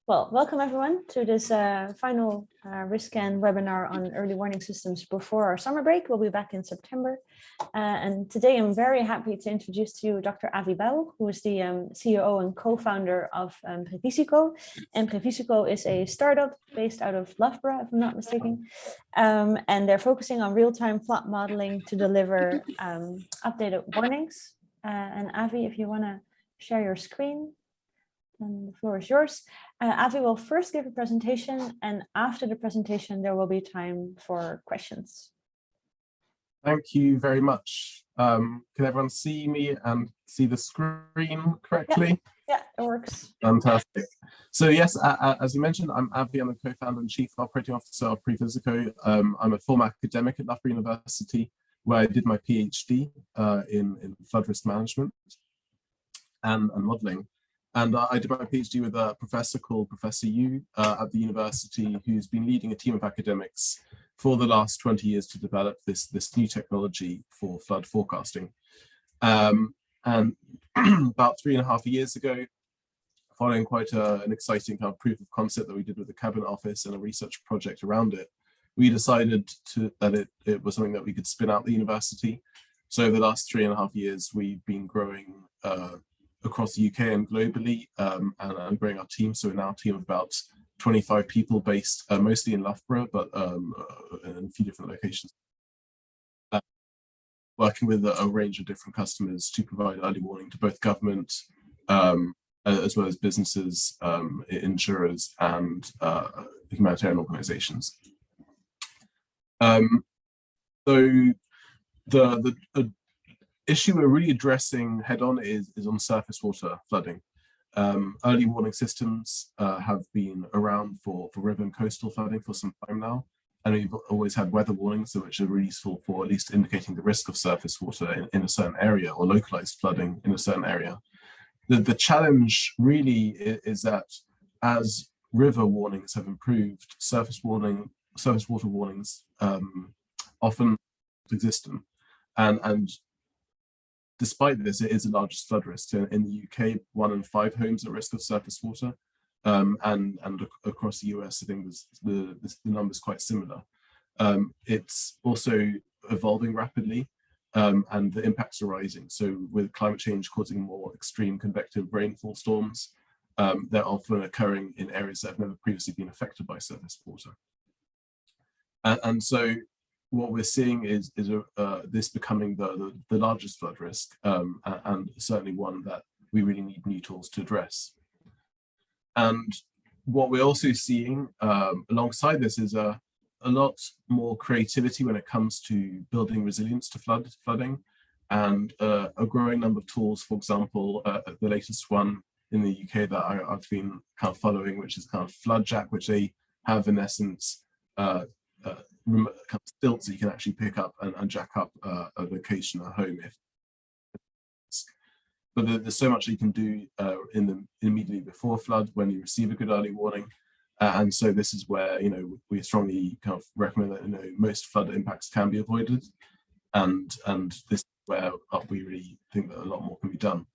Well, welcome everyone to this final RiskKAN webinar on early warning systems before our summer break. We'll be back in September. And today I'm very happy to introduce to you Dr. Avi Baruch, who is the CEO and co-founder of Previsico. And Previsico is a startup based out of Loughborough, if I'm not mistaken. And they're focusing on real-time flood modeling to deliver updated warnings. And Avi, if you want to share your screen. And the floor is yours. Avi will first give a presentation, and after the presentation, there will be time for questions. Thank you very much. Can everyone see me and see the screen correctly? Yeah, it works. Fantastic. So yes, as you mentioned, I'm Avi. I'm the co-founder and chief operating officer of Previsico. I'm a former academic at Loughborough University, where I did my PhD in flood risk management and modeling. And I did my PhD with a professor called Professor Yu at the university, who's been leading a team of academics for the last 20 years to develop this new technology for flood forecasting. And about 3.5 years ago, following quite an exciting kind of proof of concept that we did with the Cabinet Office and a research project around it, we decided that it was something that we could spin out the university. So over the last 3.5 years, we've been growing across the UK and globally, and growing our team. So we're now a team of about 25 people based mostly in Loughborough, but in a few different locations. Working with a range of different customers to provide early warning to both government, as well as businesses, insurers, and humanitarian organizations. So the issue we're really addressing head-on is on surface water flooding. Early warning systems have been around for river and coastal flooding for some time now, and we've always had weather warnings, which are really useful for at least indicating the risk of surface water in a certain area or localized flooding in a certain area. The challenge really is that as river warnings have improved, surface water warnings often existent, and despite this, it is the largest flood risk. In the UK, 1 in 5 homes at risk of surface water, and across the US, I think the number is quite similar. It's also evolving rapidly, and the impacts are rising. So with climate change causing more extreme convective rainfall storms, they're often occurring in areas that have never previously been affected by surface water. And so what we're seeing is this becoming the largest flood risk, and certainly one that we really need new tools to address. And what we're also seeing alongside this is a lot more creativity when it comes to building resilience to flooding, and a growing number of tools. For example, the latest one in the UK that I've been kind of following, which is kind of FloodJack, which they have in essence kind of stilts that you can actually pick up and jack up a location, a home. But there's so much you can do immediately before flood when you receive a good early warning, and so this is where we strongly kind of recommend that most flood impacts can be avoided, and this is where we really think that a lot more can be done.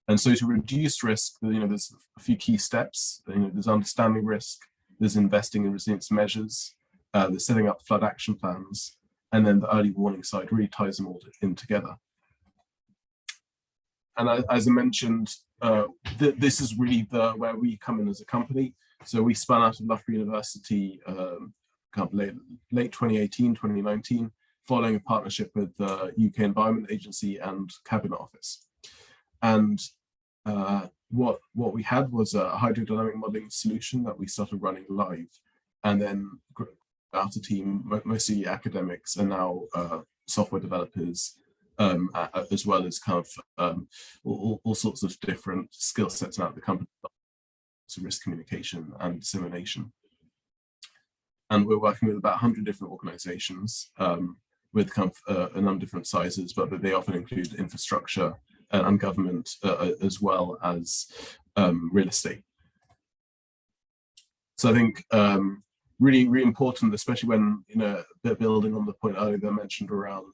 And so to reduce risk, there's a few key steps. There's understanding risk, there's investing in resilience measures, there's setting up flood action plans, and then the early warning side really ties them all in together. And as I mentioned, this is really where we come in as a company. So we spun out of Loughborough University kind of late 2018, 2019, following a partnership with the UK Environment Agency and Cabinet Office. And what we had was a hydrodynamic modeling solution that we started running live, and then out a team, mostly academics, and now software developers, as well as kind of all sorts of different skill sets out of the company, so risk communication and dissemination. And we're working with about 100 different organizations with kind of a number of different sizes, but they often include infrastructure and government, as well as real estate. So I think really, really important, especially when they're building on the point earlier that I mentioned around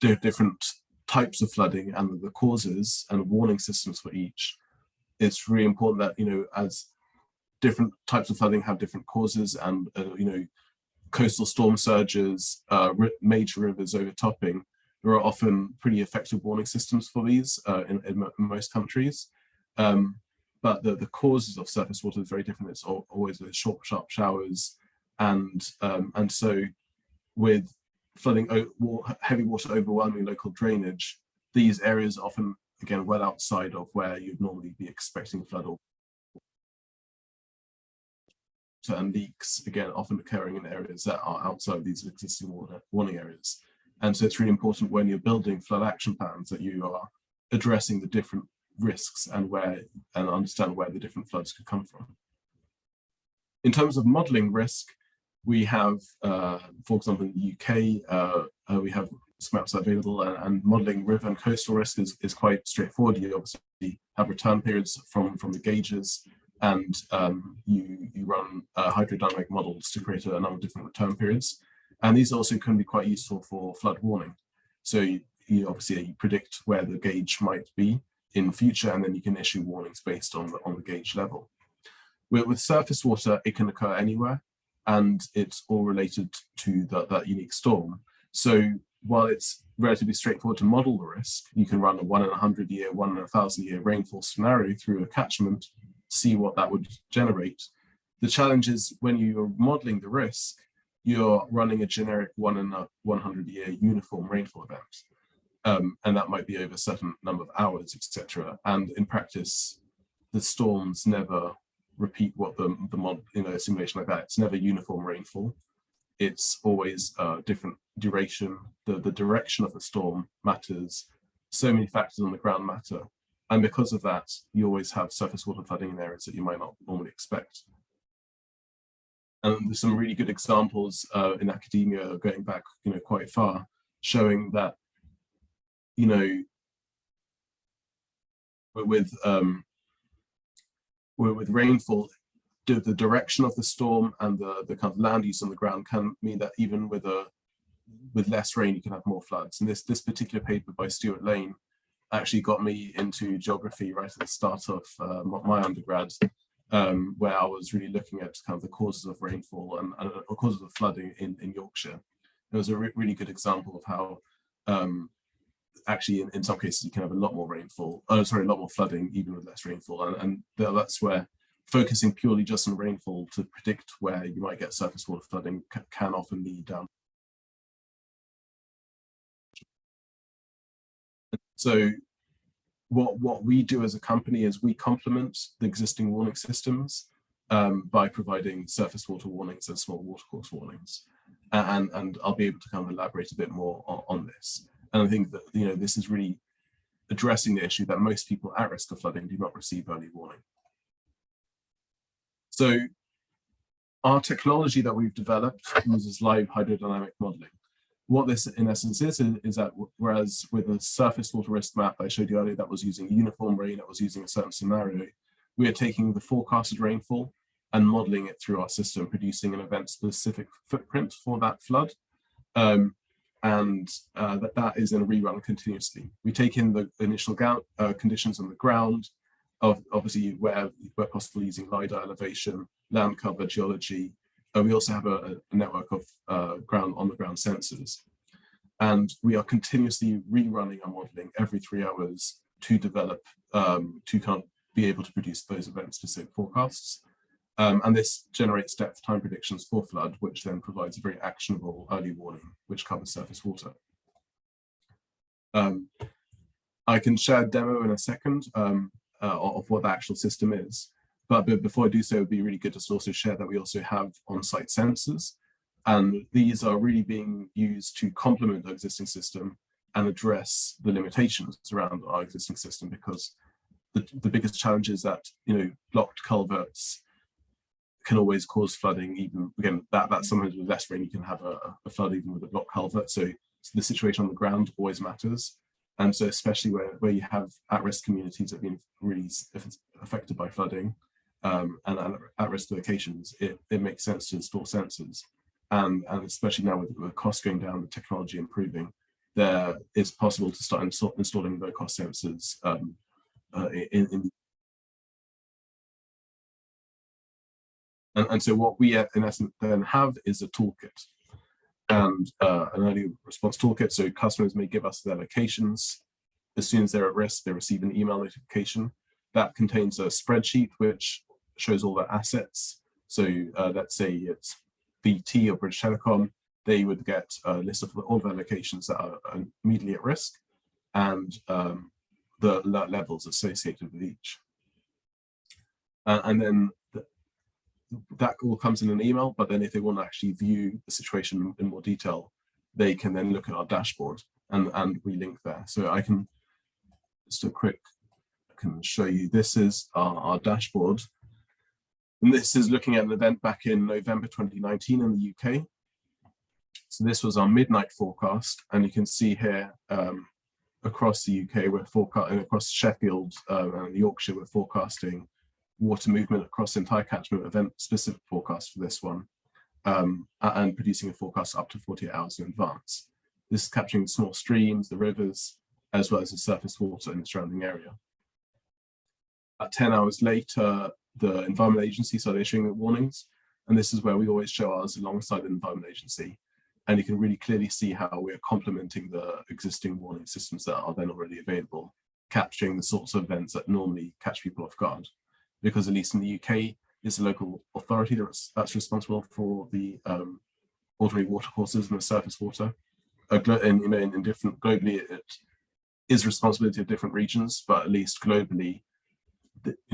different types of flooding and the causes and warning systems for each. it's really important that, as different types of flooding have different causes, and coastal storm surges, major rivers overtopping, there are often pretty effective warning systems for these in most countries. But the causes of surface water is very different. It's always with short, sharp showers, and so with flooding, heavy water overwhelming local drainage, these areas are often, again, well outside of where you'd normally be expecting flood or and leaks, again, often occurring in areas that are outside these existing warning areas. And so it's really important when you're building flood action plans that you are addressing the different risks and understand where the different floods could come from. In terms of modeling risk, we have, for example, in the UK, we have some maps available, and modeling river and coastal risk is quite straightforward. You obviously have return periods from the gauges, and you run hydrodynamic models to create a number of different return periods. And these also can be quite useful for flood warning. So you obviously predict where the gauge might be in future, and then you can issue warnings based on the gauge level. With surface water, it can occur anywhere, and it's all related to that unique storm. So while it's relatively straightforward to model the risk, you can run a 1 in 100 year, 1 in 1,000 year rainfall scenario through a catchment, see what that would generate. The challenge is when you're modeling the risk, you're running a generic 1 in 100 year uniform rainfall event. And that might be over a certain number of hours, etc. And in practice, the storms never repeat what the model, a simulation like that. It's never uniform rainfall. It's always different duration. The direction of the storm matters. So many factors on the ground matter. And because of that, you always have surface water flooding in areas that you might not normally expect. And there's some really good examples in academia going back, quite far, showing that, with rainfall, the direction of the storm and the kind of land use on the ground can mean that even with less rain, you can have more floods. And this particular paper by Stuart Lane actually got me into geography right at the start of my undergrad, where I was really looking at kind of the causes of rainfall and causes of flooding in Yorkshire. It was a really good example of how actually in some cases you can have a lot more rainfall, a lot more flooding even with less rainfall, and that's where focusing purely just on rainfall to predict where you might get surface water flooding can often lead down. So what we do as a company is we complement the existing warning systems by providing surface water warnings and small watercourse warnings. And I'll be able to kind of elaborate a bit more on this. And I think that this is really addressing the issue that most people at risk of flooding do not receive early warning. So our technology that we've developed uses live hydrodynamic modeling. What this in essence is that whereas with a surface water risk map I showed you earlier that was using uniform rain, that was using a certain scenario, we are taking the forecasted rainfall and modeling it through our system, producing an event-specific footprint for that flood. That is in a rerun continuously. We take in the initial conditions on the ground, obviously where possible using LiDAR elevation, land cover, geology. We also have a network of on-the-ground sensors. And we are continuously rerunning our modeling every 3 hours to develop, to kind of be able to produce those event-specific forecasts. And this generates depth time predictions for flood, which then provides a very actionable early warning, which covers surface water. I can share a demo in a second of what the actual system is. But before I do so, it would be really good to also share that we also have on-site sensors. And these are really being used to complement the existing system and address the limitations around our existing system, because the biggest challenge is that, blocked culverts can always cause flooding. Even again, that sometimes with less rain you can have a flood even with a block culvert. So the situation on the ground always matters, and so especially where you have at-risk communities that have been really affected by flooding and at-risk locations, it makes sense to install sensors, and especially now with the cost going down, the technology improving, there it's possible to start installing low-cost sensors in And so what we in essence then have is a toolkit and an early response toolkit. So customers may give us their locations. As soon as they're at risk, they receive an email notification that contains a spreadsheet which shows all their assets. So let's say it's BT or British Telecom, they would get a list of all of their locations that are immediately at risk and the alert levels associated with each. And then that all comes in an email, but then if they want to actually view the situation in more detail, they can then look at our dashboard and relink there. So I can just I can show you, this is our dashboard. And this is looking at an event back in November 2019 in the UK. So this was our midnight forecast, and you can see here across the UK, we're forecasting, across Sheffield and Yorkshire, we're forecasting water movement across the entire catchment, event specific forecast for this one, and producing a forecast up to 48 hours in advance. This is capturing small streams, the rivers, as well as the surface water in the surrounding area. 10 hours later, the Environment Agency started issuing the warnings, and this is where we always show ours alongside the Environment Agency. And you can really clearly see how we're complementing the existing warning systems that are then already available, capturing the sorts of events that normally catch people off guard. Because at least in the UK, it's a local authority that's responsible for the ordinary water courses and the surface water. In different, globally, it is responsibility of different regions, but at least globally,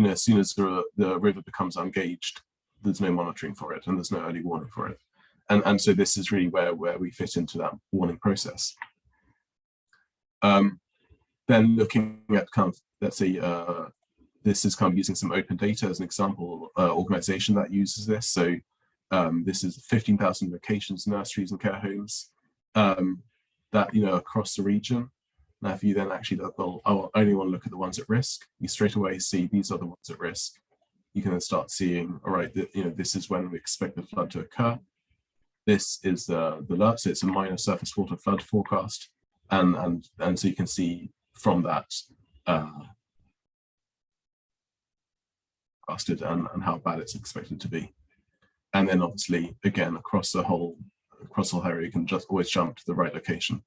as soon as the river becomes ungauged, there's no monitoring for it and there's no early warning for it. And so this is really where we fit into that warning process. Then looking at kind of, let's say, this is kind of using some open data as an example, organization that uses this. So this is 15,000 locations, nurseries and care homes that, across the region. Now, if you then actually look, well, I only want to look at the ones at risk, you straight away see these are the ones at risk. You can then start seeing, all right, this is when we expect the flood to occur. This is the alert, so it's a minor surface water flood forecast. And so you can see from that, and how bad it's expected to be. And then obviously, again, across the whole area, you can just always jump to the right location.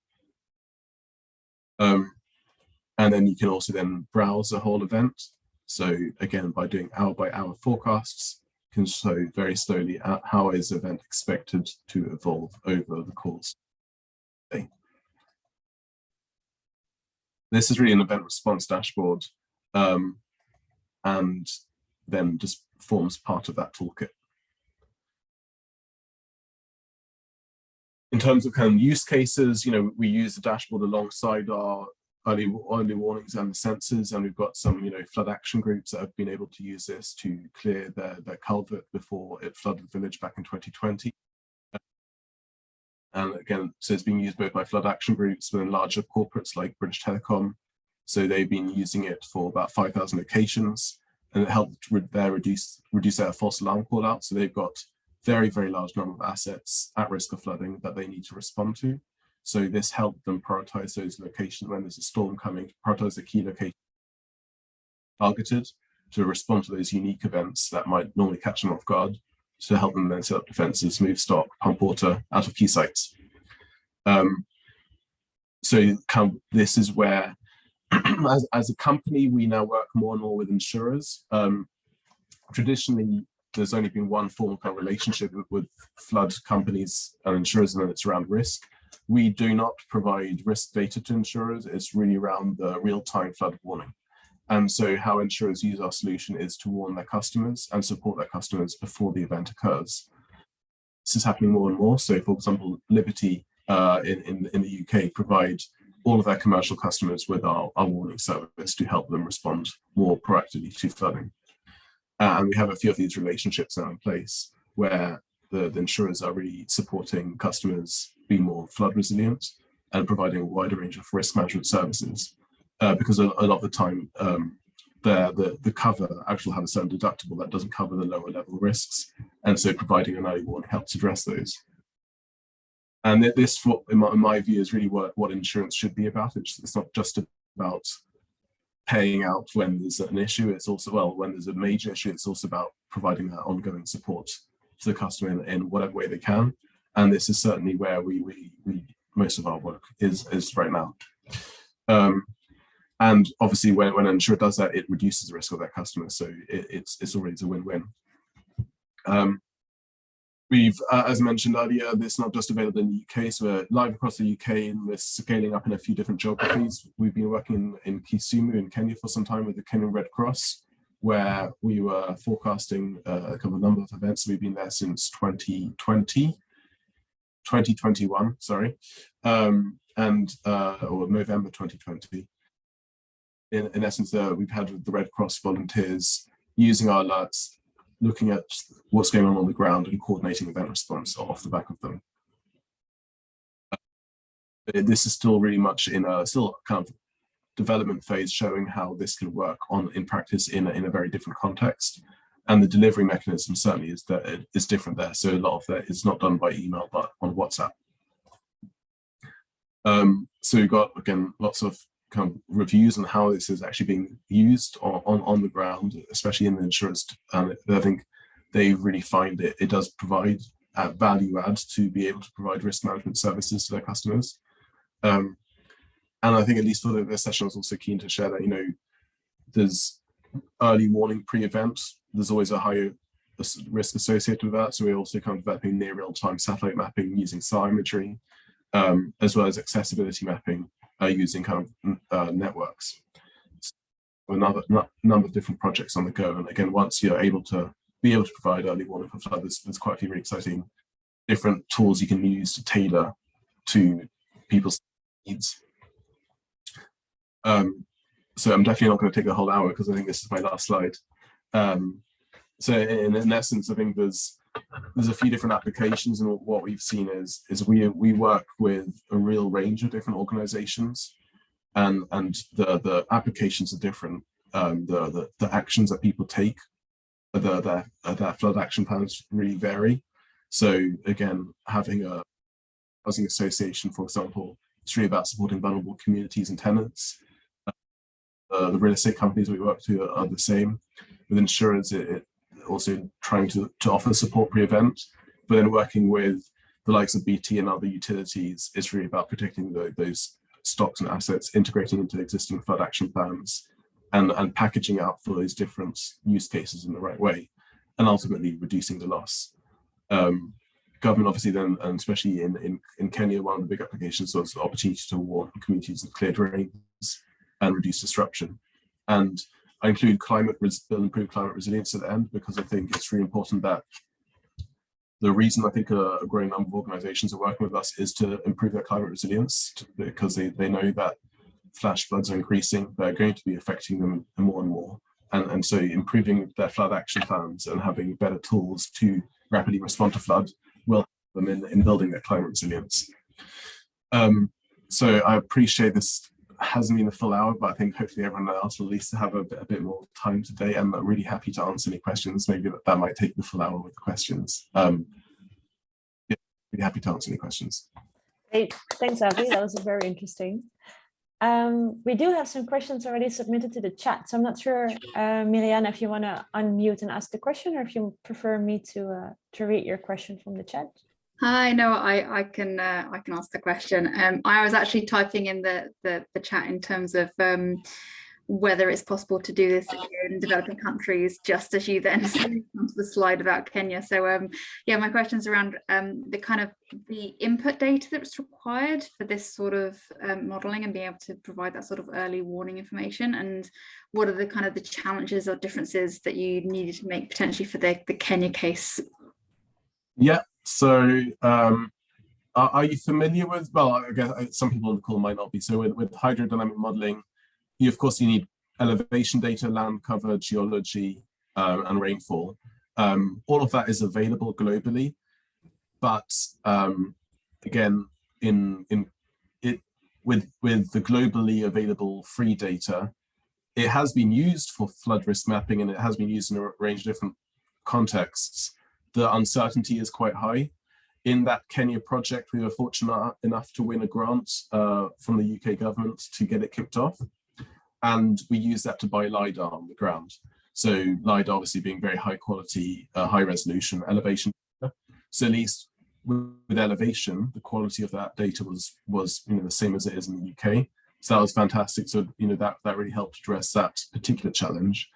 And then you can also then browse the whole event. So again, by doing hour by hour forecasts, you can show very slowly how is the event expected to evolve over the course of the day. This is really an event response dashboard, and then just forms part of that toolkit. In terms of kind of use cases, we use the dashboard alongside our early warnings and the sensors, and we've got some, flood action groups that have been able to use this to clear their culvert before it flooded the village back in 2020. And again, so it's being used both by flood action groups within larger corporates like British Telecom. So they've been using it for about 5,000 locations, and it helped reduce their false alarm call out. So they've got very, very large number of assets at risk of flooding that they need to respond to. So this helped them prioritize those locations when there's a storm coming, prioritize the key locations targeted to respond to those unique events that might normally catch them off guard, to help them then set up defenses, move stock, pump water out of key sites. So this is where, as a company, we now work more and more with insurers. Traditionally, there's only been one form of relationship with flood companies and insurers, and it's around risk. We do not provide risk data to insurers. It's really around the real-time flood warning. And so how insurers use our solution is to warn their customers and support their customers before the event occurs. This is happening more and more. So for example, Liberty in the UK provide all of their commercial customers with our warning service to help them respond more proactively to flooding. And we have a few of these relationships now in place where the insurers are really supporting customers be more flood resilient and providing a wider range of risk management services. Because a lot of the time, the cover actually have a certain deductible that doesn't cover the lower level risks. And so providing an early warning helps address those. And this, in my view, is really what insurance should be about. It's not just about paying out when there's an issue. It's also, well, when there's a major issue, it's also about providing that ongoing support to the customer in whatever way they can. And this is certainly where we most of our work is right now. And obviously, when an insurer does that, it reduces the risk of their customers. So it's always a win-win. We've, as mentioned earlier, this is not just available in the UK, so we're live across the UK and we're scaling up in a few different geographies. We've been working in Kisumu in Kenya for some time with the Kenyan Red Cross, where we were forecasting a number of events. We've been there since 2021, sorry, or November 2020. In essence, we've had the Red Cross volunteers using our alerts, looking at what's going on the ground and coordinating event response off the back of them. This is still really much in a still kind of development phase, showing how this can work in practice in a very different context. And the delivery mechanism certainly is different there. So a lot of that is not done by email, but on WhatsApp. So we've got, again, lots of kind of reviews on how this is actually being used on the ground, especially in the insurance. I think they really find it does provide value add to be able to provide risk management services to their customers. And I think at least for this session, I was also keen to share that, there's early warning pre-event. There's always a higher risk associated with that. So we're also kind of developing near real-time satellite mapping using SAR imagery, as well as accessibility mapping using kind of networks. Another number of different projects on the go. And again, once you're able to provide early warning for flood, there's quite a few really exciting different tools you can use to tailor to people's needs. So I'm definitely not going to take the whole hour because I think this is my last slide. So in essence, I think there's a few different applications, and what we've seen is we work with a real range of different organizations, and the applications are different. The actions that people take, their flood action plans really vary. So again, having a housing association, for example, it's really about supporting vulnerable communities and tenants. The real estate companies we work with are the same. With insurers, it also trying to offer support pre-event, but then working with the likes of BT and other utilities, it's really about protecting those stocks and assets, integrating into existing flood action plans, and packaging out for those different use cases in the right way, and ultimately reducing the loss. Government obviously then, and especially in Kenya, one of the big applications was the opportunity to warn communities of clear drains and reduce disruption. And I include improve climate resilience at the end, because I think it's really important that the reason I think a growing number of organizations are working with us is to improve their climate resilience, because they know that flash floods are increasing, they're going to be affecting them more and more. And so improving their flood action plans and having better tools to rapidly respond to flood will help them in building their climate resilience. So I appreciate this hasn't been a full hour, but I think hopefully everyone else will at least have a bit more time today. And I'm really happy to answer any questions. Maybe that might take the full hour with the questions. Yeah, really happy to answer any questions. Great, thanks, Avi. That was very interesting. We do have some questions already submitted to the chat, so I'm not sure, Miriam, if you want to unmute and ask the question, or if you prefer me to read your question from the chat. Hi, no, I can ask the question. I was actually typing in the chat in terms of whether it's possible to do this in developing countries, just as you then onto the slide about Kenya. So yeah, my question's around the input data that's required for this sort of modeling and being able to provide that sort of early warning information, and what are the challenges or differences that you needed to make potentially for the Kenya case? Yeah. So are you familiar with, well, I guess some people on the call might not be, so with hydrodynamic modeling, of course you need elevation data, land cover, geology, and rainfall. All of that is available globally, but again, with the globally available free data, it has been used for flood risk mapping, and it has been used in a range of different contexts. The uncertainty is quite high. In that Kenya project, we were fortunate enough to win a grant from the UK government to get it kicked off. And we used that to buy LiDAR on the ground. So LiDAR obviously being very high quality, high resolution elevation. So at least with elevation, the quality of that data was the same as it is in the UK. So that was fantastic. So that really helped address that particular challenge.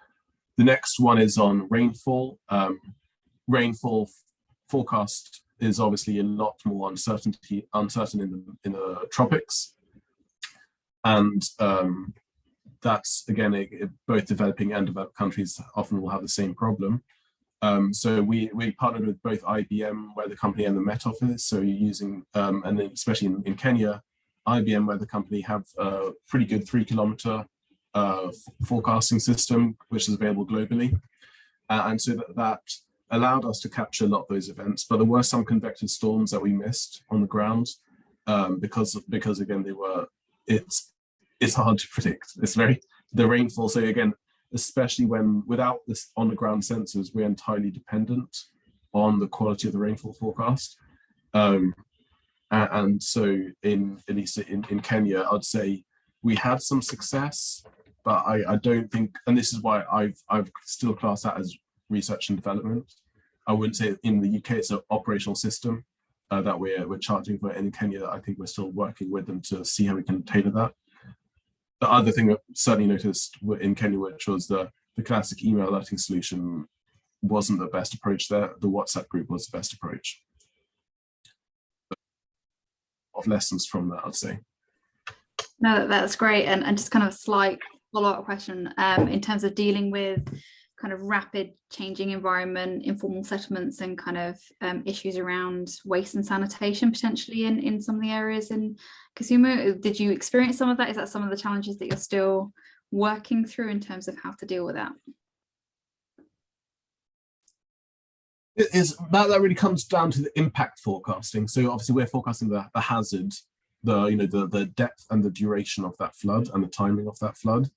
The next one is on rainfall. Rainfall forecast is obviously a lot more uncertain in the tropics, and that's again both developing and developed countries often will have the same problem. So we partnered with both IBM Weather Company and the Met Office. So you're using and then especially in Kenya, IBM Weather Company have a pretty good 3-kilometer forecasting system which is available globally, and so that allowed us to capture a lot of those events. But there were some convective storms that we missed on the ground because again it's hard to predict. It's the rainfall. So again, especially when without this on the ground sensors, we're entirely dependent on the quality of the rainfall forecast. And so at least in Kenya, I'd say we had some success, but I don't think, and this is why I've still classed that as research and development. I wouldn't say in the UK it's an operational system that we're charging for. In Kenya, I think we're still working with them to see how we can tailor that. The other thing I certainly noticed in Kenya, which was the classic email alerting solution, wasn't the best approach there. The WhatsApp group was the best approach. Of lessons from that, I'd say. No, that's great. And just kind of a slight follow-up question in terms of dealing with kind of rapid changing environment, informal settlements, and kind of issues around waste and sanitation potentially in some of the areas in Kisumu. Did you experience some of that? Is that some of the challenges that you're still working through in terms of how to deal with that? That really comes down to the impact forecasting. So obviously we're forecasting the hazard, the depth and the duration of that flood and the timing of that flood.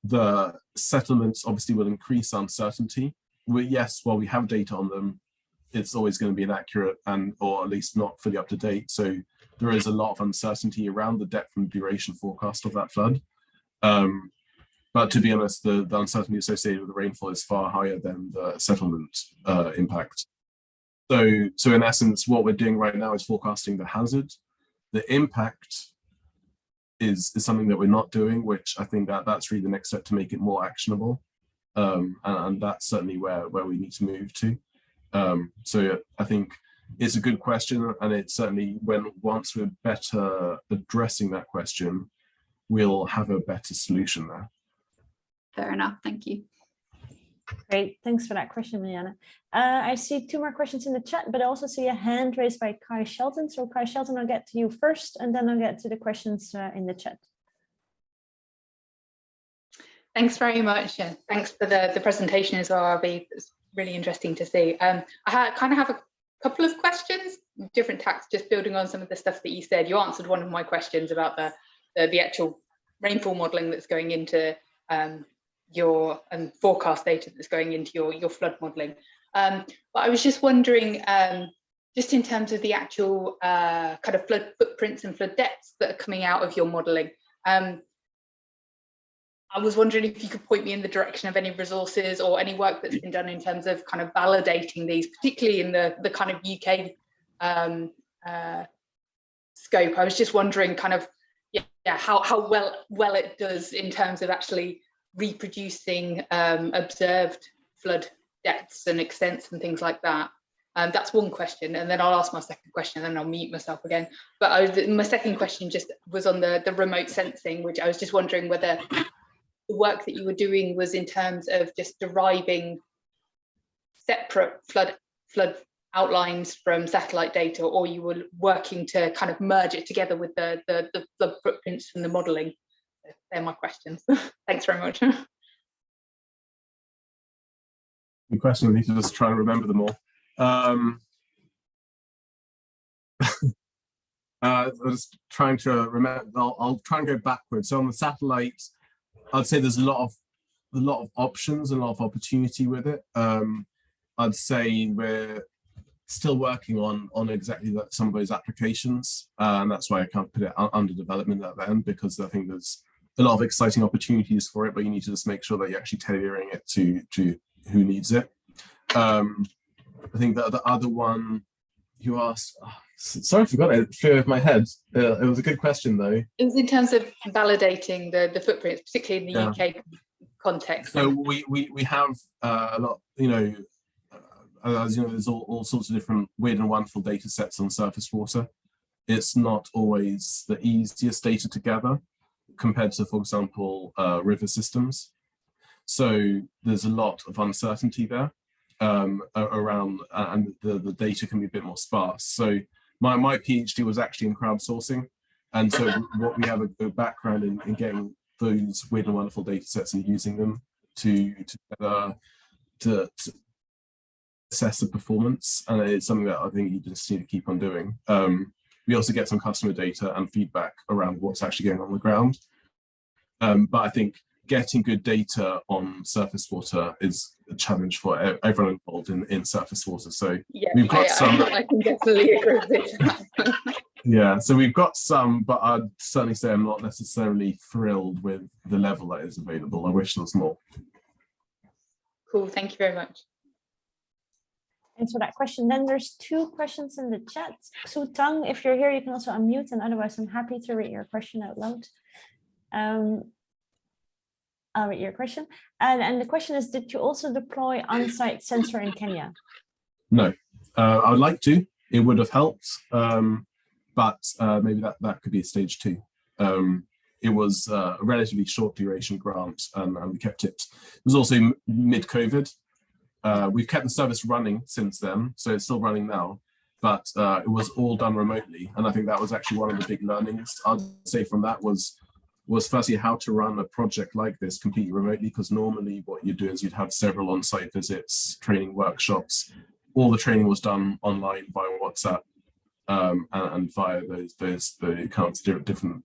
The settlements obviously will increase uncertainty. Yes, while we have data on them, it's always going to be inaccurate or at least not fully up to date. So there is a lot of uncertainty around the depth and duration forecast of that flood. But to be honest, the uncertainty associated with the rainfall is far higher than the settlement impact. So in essence, what we're doing right now is forecasting the hazard. The impact is something that we're not doing, which I think that's really the next step to make it more actionable. And that's certainly where we need to move to. So I think it's a good question, and it's certainly once we're better addressing that question, we'll have a better solution there. Fair enough, thank you. Great, thanks for that question, Mariana. I see 2 more questions in the chat, but I also see a hand raised by Kai Shelton. So Kai Shelton, I'll get to you first, and then I'll get to the questions in the chat. Thanks very much, and thanks for the presentation as well, Avi. It's really interesting to see. I kind of have a couple of questions, different tacks, just building on some of the stuff that you said. You answered one of my questions about the actual rainfall modelling that's going into your forecast data that's going into your flood modelling. But I was just wondering, just in terms of the actual kind of flood footprints and flood depths that are coming out of your modelling, I was wondering if you could point me in the direction of any resources or any work that's been done in terms of kind of validating these, particularly in the kind of UK scope. I was just wondering kind of, how well it does in terms of actually reproducing observed flood depths and extents and things like that. That's one question, and then I'll ask my second question, and then I'll mute myself again. But my second question just was on the remote sensing, which I was just wondering whether the work that you were doing was in terms of just deriving separate flood outlines from satellite data, or you were working to kind of merge it together with the flood footprints from the modelling. They're my questions. Thanks very much. Good question. I need to just try and remember them all. I was trying to remember. I'll try and go backwards. So on the satellite, I'd say there's a lot of options and a lot of opportunity with it. I'd say we're still working on exactly some of those applications, and that's why I can't put it under development at the end, because I think there's a lot of exciting opportunities for it, but you need to just make sure that you're actually tailoring it to who needs it. I think that the other one you asked, sorry, I forgot it, flew over my head. It was a good question though. It was in terms of validating the footprints, particularly in the UK context. So we have a lot, you know, as you know, there's all sorts of different weird and wonderful data sets on surface water. It's not always the easiest data to gather compared to, for example, river systems. So there's a lot of uncertainty there around, and the data can be a bit more sparse. So my PhD was actually in crowdsourcing. And so what we have a background in getting those weird and wonderful data sets and using them to assess the performance. And it's something that I think you just need to keep on doing. We also get some customer data and feedback around what's actually going on the ground. But I think getting good data on surface water is a challenge for everyone involved in surface water. So yeah, we've got some. I can definitely agree with it. Yeah, so we've got some, but I'd certainly say I'm not necessarily thrilled with the level that is available. I wish there was more. Cool, thank you very much. Thanks for that question. Then there's 2 questions in the chat. Su Tang, if you're here, you can also unmute, and otherwise I'm happy to read your question out loud. I'll read your question. And the question is, did you also deploy on-site sensor in Kenya? No, I would like to. It would have helped, but maybe that could be a stage 2. It was a relatively short duration grant, and we kept it. It was also mid-COVID. We've kept the service running since then, so it's still running now, but it was all done remotely. And I think that was actually one of the big learnings I'd say from that was firstly how to run a project like this completely remotely, because normally what you do is you'd have several on-site visits, training workshops. All the training was done online via WhatsApp and via the accounts, different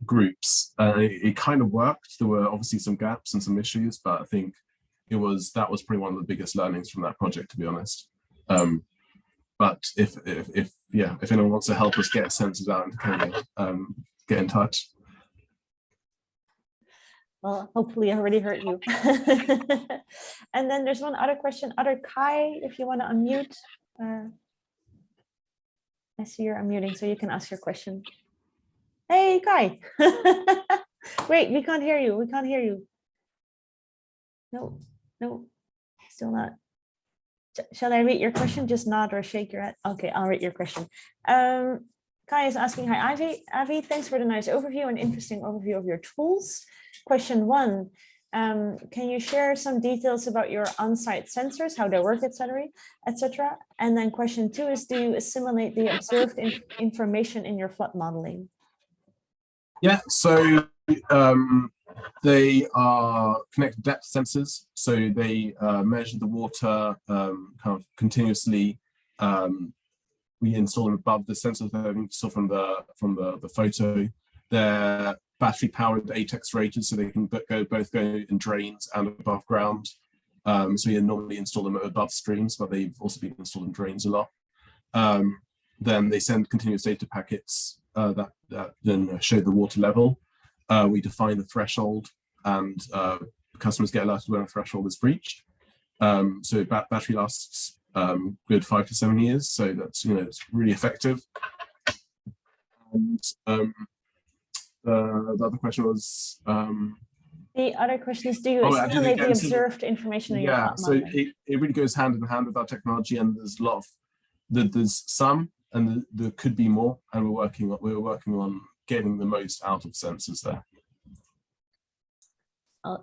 groups. It kind of worked. There were obviously some gaps and some issues, but I think that was probably one of the biggest learnings from that project, to be honest. But if anyone wants to help us get sensors out into Kenya, get in touch. Well, hopefully I already heard you. And then there's one other question, other Kai, if you want to unmute. I see you're unmuting, so you can ask your question. Hey, Kai. Wait, we can't hear you. We can't hear you. No, still not. Shall I read your question? Just nod or shake your head. Okay, I'll read your question. Kai is asking, hi, Avi, thanks for the nice overview and interesting overview of your tools. Question 1, can you share some details about your on-site sensors, how they work, etc.? And then question 2 is, do you assimilate the observed information in your flood modeling? Yeah, so they are connected depth sensors. So they measure the water kind of continuously. We install them above the sensors that you saw from the photo. They're battery powered ATEX rated, so they can both go in drains and above ground. So we normally install them above streams, but they've also been installed in drains a lot. Then they send continuous data packets that then show the water level. We define the threshold, and customers get alerted when a threshold is breached. So battery lasts good 5 to 7 years, so that's, you know, it's really effective. And the other question was the other question is, do you assimilate the observed information in your flood modeling? So it really goes hand in hand with our technology, and there's a lot of there's some, and there could be more, and we're working on getting the most out of sensors there.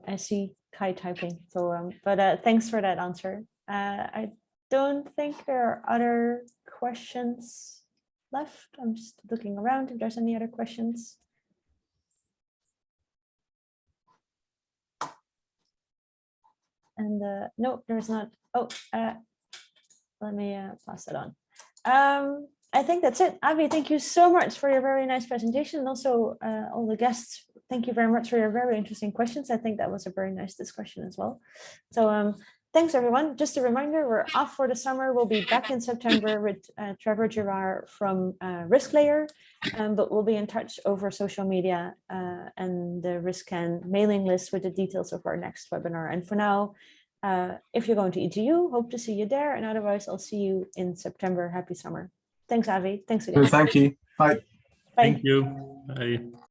I see Kai typing, so but thanks for that answer. I don't think there are other questions left. I'm just looking around if there's any other questions. And no, there's not. Oh, let me pass it on. I think that's it. Avi, thank you so much for your very nice presentation. And also all the guests, thank you very much for your very interesting questions. I think that was a very nice discussion as well. So Thanks, everyone. Just a reminder, we're off for the summer. We'll be back in September with Trevor Girard from RiskLayer, but we'll be in touch over social media and the RiskKAN mailing list with the details of our next webinar. And for now, if you're going to ETU, hope to see you there. And otherwise, I'll see you in September. Happy summer. Thanks, Avi. Thanks again. Thank you. Bye. Bye. Thank you. Bye.